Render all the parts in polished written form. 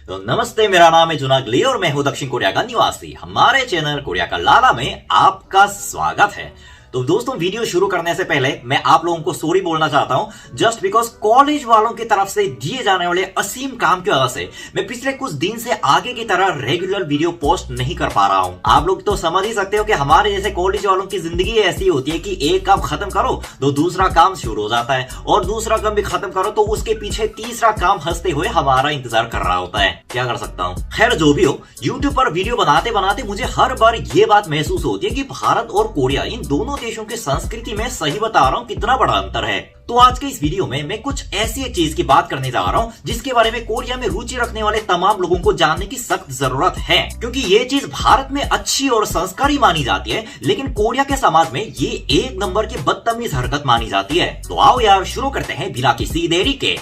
तो नमस्ते, मेरा नाम है जुनाग ली और मैं हूं दक्षिण कोरिया का निवासी। हमारे चैनल कोरिया का लाला में आपका स्वागत है। तो दोस्तों, वीडियो शुरू करने से पहले मैं आप लोगों को सॉरी बोलना चाहता हूं, जस्ट बिकॉज कॉलेज वालों की तरफ से दिए जाने वाले असीम काम की वजह से मैं पिछले कुछ दिन से आगे की तरह रेगुलर वीडियो पोस्ट नहीं कर पा रहा हूं। आप लोग तो समझ ही सकते हो कि हमारे जैसे कॉलेज वालों की जिंदगी ऐसी होती है कि एक काम खत्म करो तो दूसरा काम शुरू हो जाता है, और दूसरा काम भी खत्म करो तो उसके पीछे तीसरा काम हंसते हुए हमारा इंतजार कर रहा होता है। क्या कर सकता हूँ। खैर, जो भी हो, यूट्यूब पर वीडियो बनाते बनाते मुझे हर बार ये बात महसूस होती है कि भारत और कोरिया, इन दोनों देशों की संस्कृति में, सही बता रहा हूँ, कितना बड़ा अंतर है। तो आज के इस वीडियो में मैं कुछ ऐसी एक चीज की बात करने जा रहा हूँ जिसके बारे में कोरिया में रुचि रखने वाले तमाम लोगों को जानने की सख्त जरूरत है, क्योंकि ये चीज भारत में अच्छी और संस्कारी मानी जाती है, लेकिन कोरिया के समाज में ये एक नंबर की बदतमीज हरकत मानी जाती है। तो आओ यार, शुरू करते हैं बिना किसी देरी के।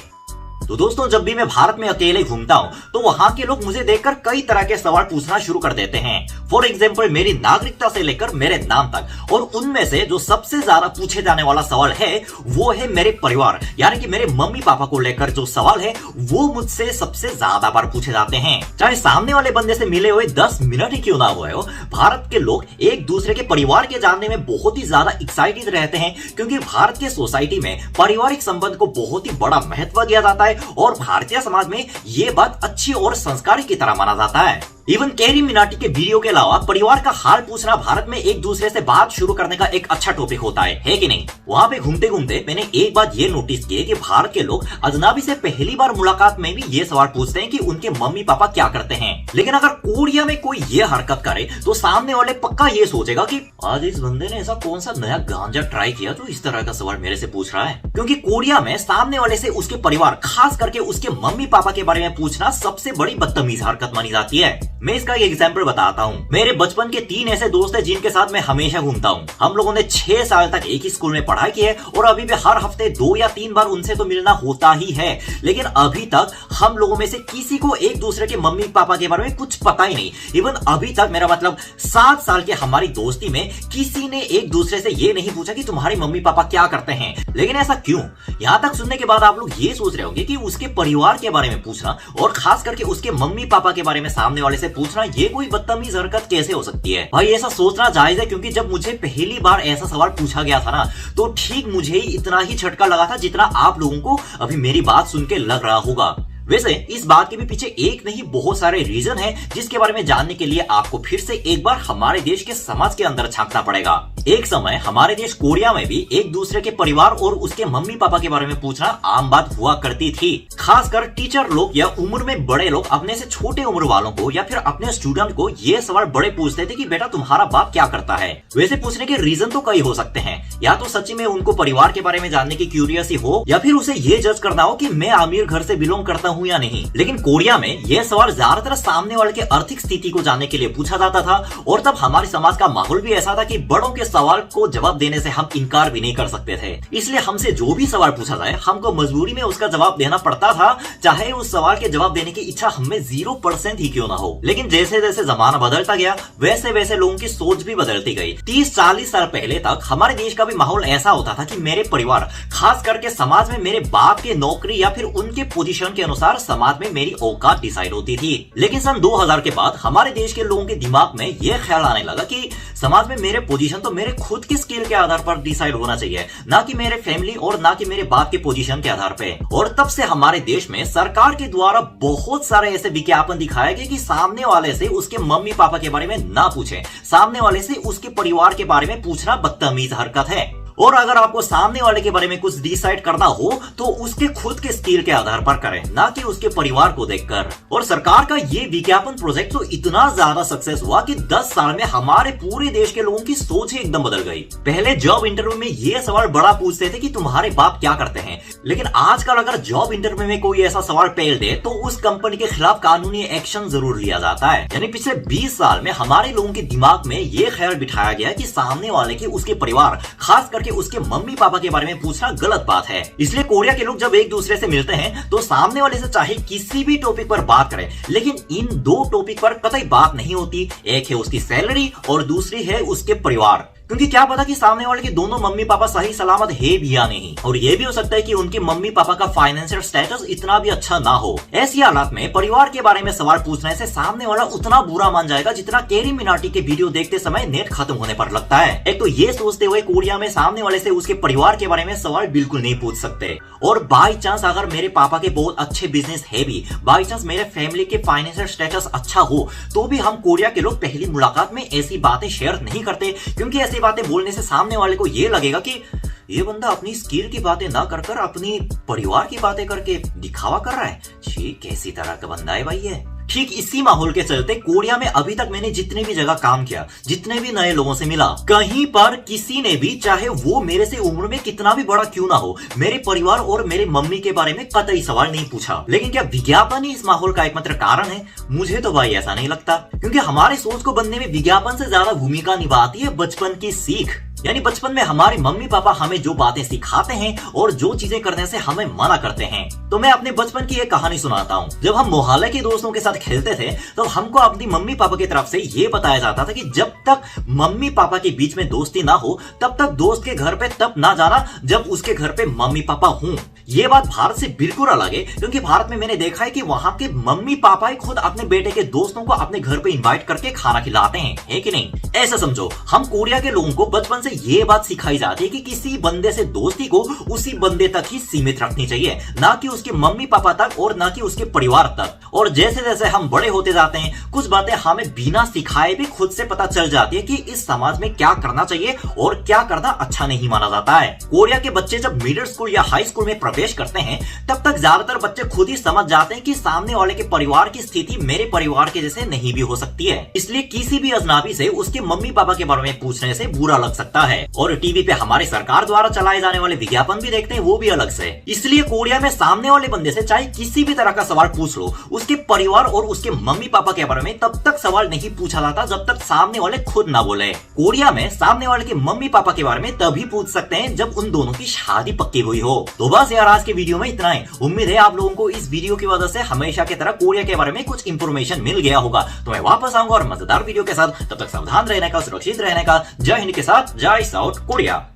तो दोस्तों, जब भी मैं भारत में अकेले घूमता हूँ तो वहां के लोग मुझे देखकर कई तरह के सवाल पूछना शुरू कर देते हैं। फॉर एग्जाम्पल, मेरी नागरिकता से लेकर मेरे नाम तक, और उनमें से जो सबसे ज्यादा पूछे जाने वाला सवाल है वो है मेरे परिवार, यानी कि मेरे मम्मी पापा को लेकर जो सवाल है वो मुझसे सबसे ज्यादा बार पूछे जाते हैं। चाहे सामने वाले बंदे से मिले हुए 10 मिनट ही क्यों ना हुए हो, भारत के लोग एक दूसरे के परिवार के जानने में बहुत ही ज्यादा एक्साइटेड रहते हैं, क्योंकि भारत के सोसाइटी में पारिवारिक संबंध को बहुत ही बड़ा महत्व दिया जाता है और भारतीय समाज में ये बात अच्छी और संस्कारी की तरह माना जाता है। इवन कैरी मिनाटी के वीडियो के अलावा परिवार का हाल पूछना भारत में एक दूसरे से बात शुरू करने का एक अच्छा टॉपिक होता है कि नहीं। वहां पे घूमते घूमते मैंने एक बात ये नोटिस की कि भारत के लोग अजनबी से पहली बार मुलाकात में भी ये सवाल पूछते हैं कि उनके मम्मी पापा क्या करते हैं। लेकिन अगर कोरिया में कोई ये हरकत करे तो सामने वाले पक्का ये सोचेगा कि आज इस बंदे ने ऐसा कौन सा नया गांजा ट्राई किया जो इस तरह का सवाल मेरे से पूछ रहा है। क्योंकि कोरिया में सामने वाले से उसके परिवार, खास करके उसके मम्मी पापा के बारे में पूछना सबसे बड़ी बदतमीज हरकत मानी जाती है। मैं इसका एक एग्जाम्पल बताता हूँ। मेरे बचपन के 3 ऐसे दोस्त हैं जिनके साथ मैं हमेशा घूमता हूँ। हम लोगों ने 6 साल तक एक ही स्कूल में पढ़ाई की है और अभी भी हर हफ्ते 2 या 3 बार उनसे तो मिलना होता ही है। लेकिन अभी तक हम लोगों में से किसी को एक दूसरे के मम्मी पापा के बारे में कुछ पता ही नहीं। इवन अभी तक, मेरा मतलब 7 साल की हमारी दोस्ती में किसी ने एक दूसरे से ये नहीं पूछा कि तुम्हारे मम्मी पापा क्या करते हैं। लेकिन ऐसा क्यों? यहाँ तक सुनने के बाद आप लोग ये सोच रहे होंगे कि उसके परिवार के बारे में पूछना और खास करके उसके मम्मी पापा के बारे में सामने वाले से पूछना ये कोई बदतमीज हरकत कैसे हो सकती है। भाई, ऐसा सोचना जायज है, क्योंकि जब मुझे पहली बार ऐसा सवाल पूछा गया था ना, तो ठीक मुझे ही इतना ही झटका लगा था जितना आप लोगों को अभी मेरी बात सुन के लग रहा होगा। वैसे इस बात के भी पीछे एक नहीं बहुत सारे रीजन है, जिसके बारे में जानने के लिए आपको फिर से एक बार हमारे देश के समाज के अंदर झांकना पड़ेगा। एक समय हमारे देश कोरिया में भी एक दूसरे के परिवार और उसके मम्मी पापा के बारे में पूछना आम बात हुआ करती थी। खासकर टीचर लोग या उम्र में बड़े लोग अपने से छोटे उम्र वालों को या फिर अपने स्टूडेंट को ये सवाल बड़े पूछते थे कि बेटा तुम्हारा बाप क्या करता है। वैसे पूछने के रीजन तो कई हो सकते हैं, या तो सच्ची में उनको परिवार के बारे में जानने की क्यूरियसिटी हो, या फिर उसे ये जज करना हो कि मैं अमीर घर से बिलोंग करता हूँ या नहीं। लेकिन कोरिया में यह सवाल ज्यादातर सामने वाले के आर्थिक स्थिति को जानने के लिए पूछा जाता था, और तब हमारे समाज का माहौल भी ऐसा था कि बड़ों के सवाल को जवाब देने से हम इनकार भी नहीं कर सकते थे। इसलिए हमसे जो भी सवाल पूछा जाए हमको मजबूरी में उसका जवाब देना पड़ता था, चाहे उस सवाल के जवाब देने की इच्छा हमें 0% ही क्यों ना हो। लेकिन जैसे जैसे जमाना बदलता गया वैसे वैसे लोगों की सोच भी बदलती गई। 30-40 साल पहले तक हमारे देश का भी माहौल ऐसा होता था कि मेरे परिवार, खास करके समाज में मेरे बाप के नौकरी या फिर उनके पोजीशन के अनुसार समाज में मेरी औकात डिसाइड होती थी। लेकिन सन 2000 के बाद हमारे देश के लोगों के दिमाग में यह ख्याल आने लगा कि समाज में मेरे पोजीशन तो मेरे खुद के स्किल के आधार पर डिसाइड होना चाहिए, ना कि मेरे फैमिली और ना कि मेरे बाप के पोजीशन के आधार पे। और तब से हमारे देश में सरकार के द्वारा बहुत सारे ऐसे विज्ञापन दिखाए गए कि सामने वाले से उसके मम्मी पापा के बारे में ना पूछे, सामने वाले से उसके परिवार के बारे में पूछना बदतमीज हरकत है। और अगर आपको सामने वाले के बारे में कुछ डिसाइड करना हो तो उसके खुद के स्किल के आधार पर करें, ना कि उसके परिवार को देखकर। और सरकार का ये विज्ञापन प्रोजेक्ट तो इतना ज्यादा सक्सेस हुआ कि 10 साल में हमारे पूरे देश के लोगों की सोच ही एकदम बदल गई। पहले जॉब इंटरव्यू में ये सवाल बड़ा पूछते थे कि तुम्हारे बाप क्या करते हैं, लेकिन आजकल अगर जॉब इंटरव्यू में कोई ऐसा सवाल पहल दे तो उस कंपनी के खिलाफ कानूनी एक्शन जरूर लिया जाता है। यानी पिछले 20 साल में हमारे लोगों के दिमाग में ये ख्याल बिठाया गया कि सामने वाले के उसके परिवार, खास करके उसके मम्मी पापा के बारे में पूछना गलत बात है। इसलिए कोरिया के लोग जब एक दूसरे से मिलते हैं तो सामने वाले से चाहे किसी भी टॉपिक पर बात करें, लेकिन इन 2 टॉपिक पर कतई बात नहीं होती। एक है उसकी सैलरी और दूसरी है उसके परिवार। क्योंकि क्या पता कि सामने वाले के दोनों मम्मी पापा सही सलामत है भी या नहीं, और ये भी हो सकता है कि उनके मम्मी पापा का फाइनेंशियल स्टेटस इतना भी अच्छा ना हो। ऐसी हालात में परिवार के बारे में सवाल पूछने से सामने वाला उतना बुरा मान जाएगा जितना कैरी मिनाटी के वीडियो देखते समय नेट खत्म होने पर लगता है। एक तो ये सोचते हुए कोरिया में सामने वाले से उसके परिवार के बारे में सवाल बिल्कुल नहीं पूछ सकते, और बाई चांस अगर मेरे पापा के बहुत अच्छे बिजनेस है भी, बाई चांस मेरे फैमिली के फाइनेंशियल स्टेटस अच्छा हो, तो भी हम कोरिया के लोग पहली मुलाकात में ऐसी बातें शेयर नहीं करते, क्योंकि ऐसी बातें बोलने से सामने वाले को ये लगेगा कि ये बंदा अपनी स्किल की बातें ना कर कर अपनी परिवार की बातें करके दिखावा कर रहा है। छी, कैसी तरह का बंदा है भाई ये। ठीक इसी माहौल के चलते कोरिया में अभी तक मैंने जितने भी जगह काम किया, जितने भी नए लोगों से मिला, कहीं पर किसी ने भी, चाहे वो मेरे से उम्र में कितना भी बड़ा क्यों ना हो, मेरे परिवार और मेरे मम्मी के बारे में कतई सवाल नहीं पूछा। लेकिन क्या विज्ञापन ही इस माहौल का एकमात्र कारण है? मुझे तो भाई ऐसा नहीं लगता, क्योंकि हमारे सोच को बनने में विज्ञापन से ज्यादा भूमिका निभाती है बचपन की सीख। यानी बचपन में हमारे मम्मी पापा हमें जो बातें सिखाते हैं और जो चीजें करने से हमें मना करते हैं। तो मैं अपने बचपन की एक कहानी सुनाता हूँ। जब हम मोहल्ले के दोस्तों के साथ खेलते थे तो हमको अपनी मम्मी पापा की तरफ से ये बताया जाता था कि जब तक मम्मी पापा के बीच में दोस्ती ना हो तब तक दोस्त के घर पे तब ना जाना जब उसके घर पे मम्मी पापा हों। ये बात भारत से बिल्कुल अलग है, क्योंकि भारत में मैंने देखा है कि वहाँ के मम्मी पापा ही खुद अपने बेटे के दोस्तों को अपने घर पे इनवाइट करके खाना खिलाते हैं, है कि नहीं? ऐसा समझो, हम कोरिया के लोगों को बचपन से ये बात सिखाई जाती है कि किसी बंदे से दोस्ती को उसी बंदे तक ही सीमित रखनी चाहिए, ना कि उसके मम्मी पापा तक और ना कि उसके परिवार तक। और जैसे जैसे हम बड़े होते जाते हैं, कुछ बातें हमें बिना सिखाए भी खुद से पता चल जाती है कि इस समाज में क्या करना चाहिए और क्या करना अच्छा नहीं माना जाता है। कोरिया के बच्चे जब मिडिल स्कूल या हाई स्कूल में प्रवेश करते हैं तब तक ज्यादातर बच्चे खुद ही समझ जाते हैं कि सामने वाले के परिवार की स्थिति मेरे परिवार के जैसे नहीं भी हो सकती है। इसलिए किसी भी अजनबी से उसके मम्मी पापा के बारे में पूछने से बुरा लग सकता है। और टीवी पे हमारे सरकार द्वारा चलाए जाने वाले विज्ञापन भी देखते हैं, वो भी अलग से। इसलिए कोरिया में सामने वाले बंदे से चाहे किसी भी तरह का सवाल पूछ लो, उसके परिवार और उसके मम्मी पापा के बारे में तब तक सवाल नहीं पूछा जाता जब तक सामने वाले खुद ना बोले। कोरिया में सामने वाले के मम्मी पापा के बारे में तभी पूछ सकते हैं जब उन दोनों की शादी पक्की हुई हो। तो बस यार, आज के वीडियो में इतना है। उम्मीद है आप लोगों को इस वीडियो की वजह से हमेशा की तरह कोरिया के बारे में कुछ इंफॉर्मेशन मिल गया होगा। तो मैं वापस आऊंगा और मजेदार वीडियो के साथ। तब तक सावधान रहने का, सुरक्षित रहने का। जय हिंद के साथ जय साउथ कोरिया।